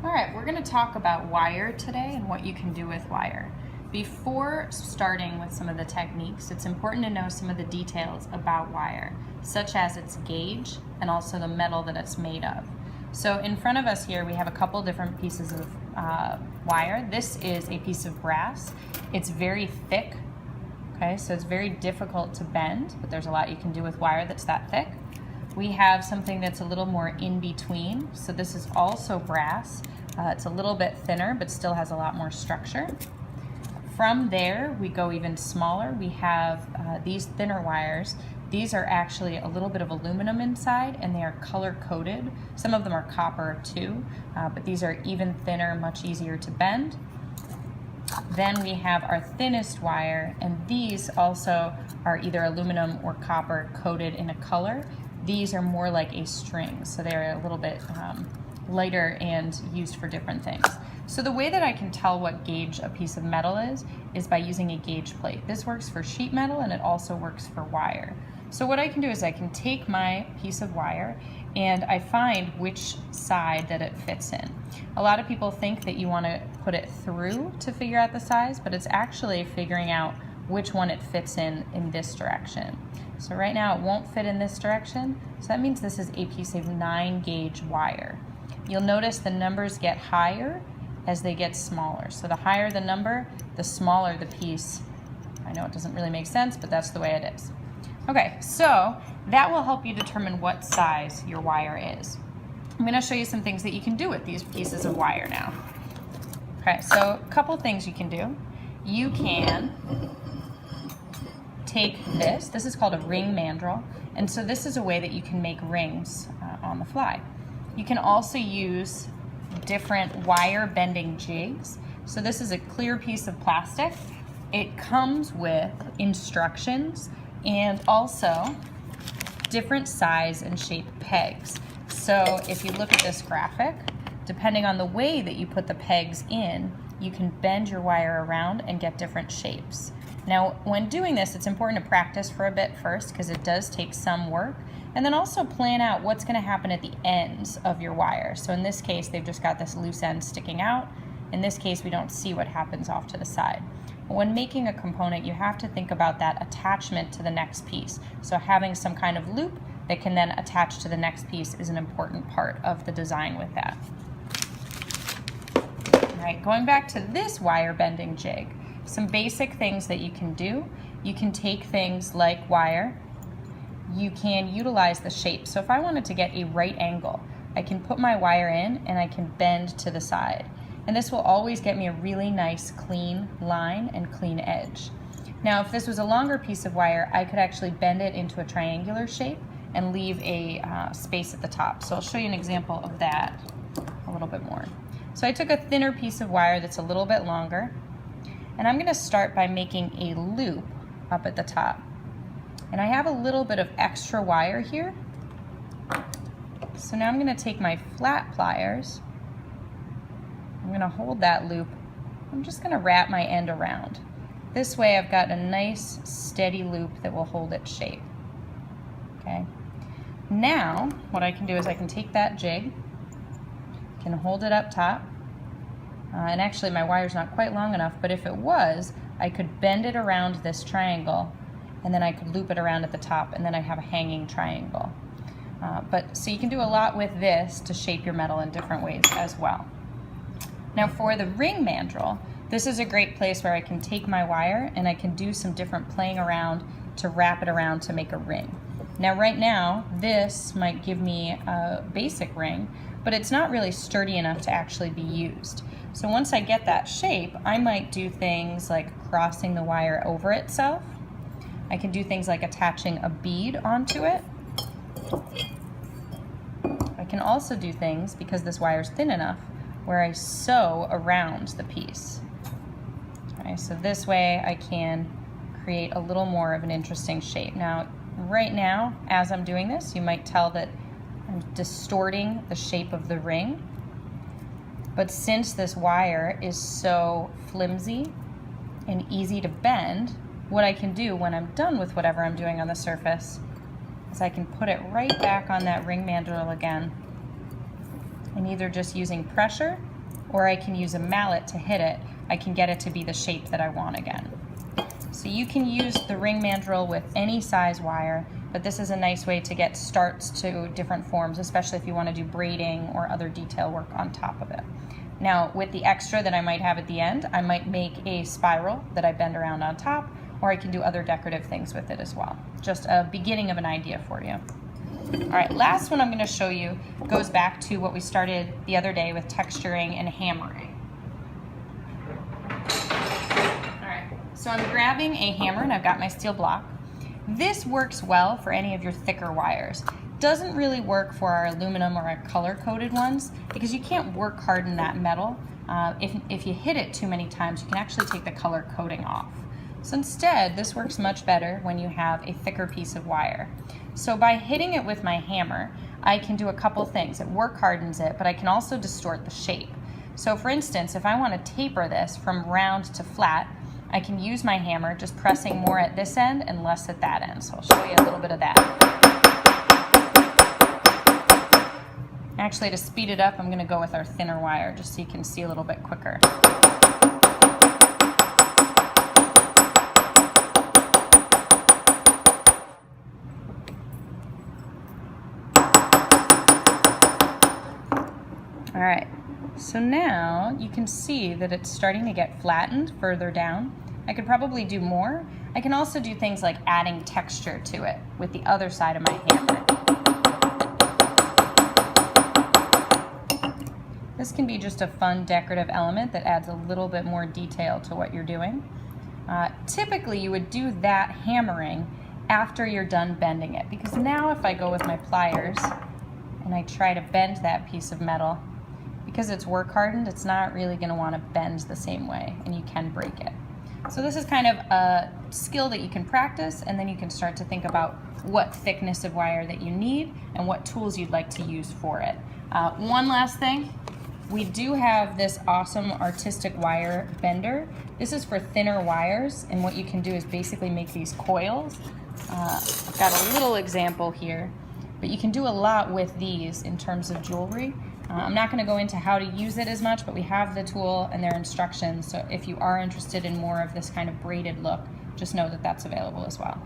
All right, we're going to talk about wire today and what you can do with wire. Before starting with some of the techniques, it's important to know some of the details about wire, such as its gauge and also the metal that it's made of. So in front of us here, we have a couple different pieces of wire. This is a piece of brass. It's very thick, okay, so it's very difficult to bend, but there's a lot you can do with wire that's that thick. We have something that's a little more in between. So this is also brass. It's a little bit thinner, but still has a lot more structure. From there, we go even smaller. We have these thinner wires. These are actually a little bit of aluminum inside, and they are color coded. Some of them are copper too, but these are even thinner, much easier to bend. Then we have our thinnest wire, and these also are either aluminum or copper coated in a color. These are more like a string, so they're a little bit lighter and used for different things. So the way that I can tell what gauge a piece of metal is by using a gauge plate. This works for sheet metal and it also works for wire. So what I can do is I can take my piece of wire and I find which side that it fits in. A lot of people think that you want to put it through to figure out the size, but it's actually figuring out which one it fits in this direction. So right now it won't fit in this direction, so that means this is a piece of 9 gauge wire. You'll notice the numbers get higher as they get smaller. So the higher the number, the smaller the piece. I know it doesn't really make sense, but that's the way it is. Okay, so that will help you determine what size your wire is. I'm going to show you some things that you can do with these pieces of wire now. Okay, so a couple things you can do. You can take this is called a ring mandrel, and so this is a way that you can make rings on the fly. You can also use different wire bending jigs. So this is a clear piece of plastic. It comes with instructions and also different size and shape pegs. So if you look at this graphic, depending on the way that you put the pegs in, you can bend your wire around and get different shapes. Now, when doing this, it's important to practice for a bit first because it does take some work, and then also plan out what's going to happen at the ends of your wire. So in this case, they've just got this loose end sticking out. In this case, we don't see what happens off to the side. But when making a component, you have to think about that attachment to the next piece. So having some kind of loop that can then attach to the next piece is an important part of the design with that. All right, going back to this wire bending jig, some basic things that you can do. You can take things like wire. You can utilize the shape. So if I wanted to get a right angle, I can put my wire in and I can bend to the side. And this will always get me a really nice clean line and clean edge. Now if this was a longer piece of wire, I could actually bend it into a triangular shape and leave a space at the top. So I'll show you an example of that a little bit more. So I took a thinner piece of wire that's a little bit longer, and I'm going to start by making a loop up at the top. And I have a little bit of extra wire here. So now I'm going to take my flat pliers. I'm going to hold that loop. I'm just going to wrap my end around. This way I've got a nice steady loop that will hold its shape. Okay. Now what I can do is I can take that jig, can hold it up top. And actually my wire's not quite long enough, but if it was, I could bend it around this triangle and then I could loop it around at the top and then I have a hanging triangle. So you can do a lot with this to shape your metal in different ways as well. Now for the ring mandrel, this is a great place where I can take my wire and I can do some different playing around to wrap it around to make a ring. Now right now, this might give me a basic ring, but it's not really sturdy enough to actually be used. So once I get that shape, I might do things like crossing the wire over itself. I can do things like attaching a bead onto it. I can also do things, because this wire is thin enough, where I sew around the piece. Okay, so this way I can create a little more of an interesting shape. Now, right now, as I'm doing this, you might tell that I'm distorting the shape of the ring. But since this wire is so flimsy and easy to bend, what I can do when I'm done with whatever I'm doing on the surface is I can put it right back on that ring mandrel again and either just using pressure, or I can use a mallet to hit it, I can get it to be the shape that I want again. So you can use the ring mandrel with any size wire, but this is a nice way to get starts to different forms, especially if you want to do braiding or other detail work on top of it. Now, with the extra that I might have at the end, I might make a spiral that I bend around on top, or I can do other decorative things with it as well. Just a beginning of an idea for you. All right, last one I'm going to show you goes back to what we started the other day with texturing and hammering. All right, so I'm grabbing a hammer and I've got my steel block. This works well for any of your thicker wires. Doesn't really work for our aluminum or our color-coded ones because you can't work harden that metal. If you hit it too many times, you can actually take the color coating off. So instead, this works much better when you have a thicker piece of wire. So by hitting it with my hammer, I can do a couple things. It work hardens it, but I can also distort the shape. So for instance, if I want to taper this from round to flat, I can use my hammer, just pressing more at this end and less at that end. So I'll show you a little bit of that. Actually, to speed it up, I'm going to go with our thinner wire just so you can see a little bit quicker. All right, so now you can see that it's starting to get flattened further down. I could probably do more. I can also do things like adding texture to it with the other side of my hammer. This can be just a fun decorative element that adds a little bit more detail to what you're doing. Typically, you would do that hammering after you're done bending it, because now if I go with my pliers and I try to bend that piece of metal, because it's work hardened, it's not really going to want to bend the same way, and you can break it. So this is kind of a skill that you can practice, and then you can start to think about what thickness of wire that you need and what tools you'd like to use for it. One last thing. We do have this awesome artistic wire bender. This is for thinner wires, and what you can do is basically make these coils. I've got a little example here, but you can do a lot with these in terms of jewelry. I'm not going to go into how to use it as much, but we have the tool and their instructions, so if you are interested in more of this kind of braided look, just know that that's available as well.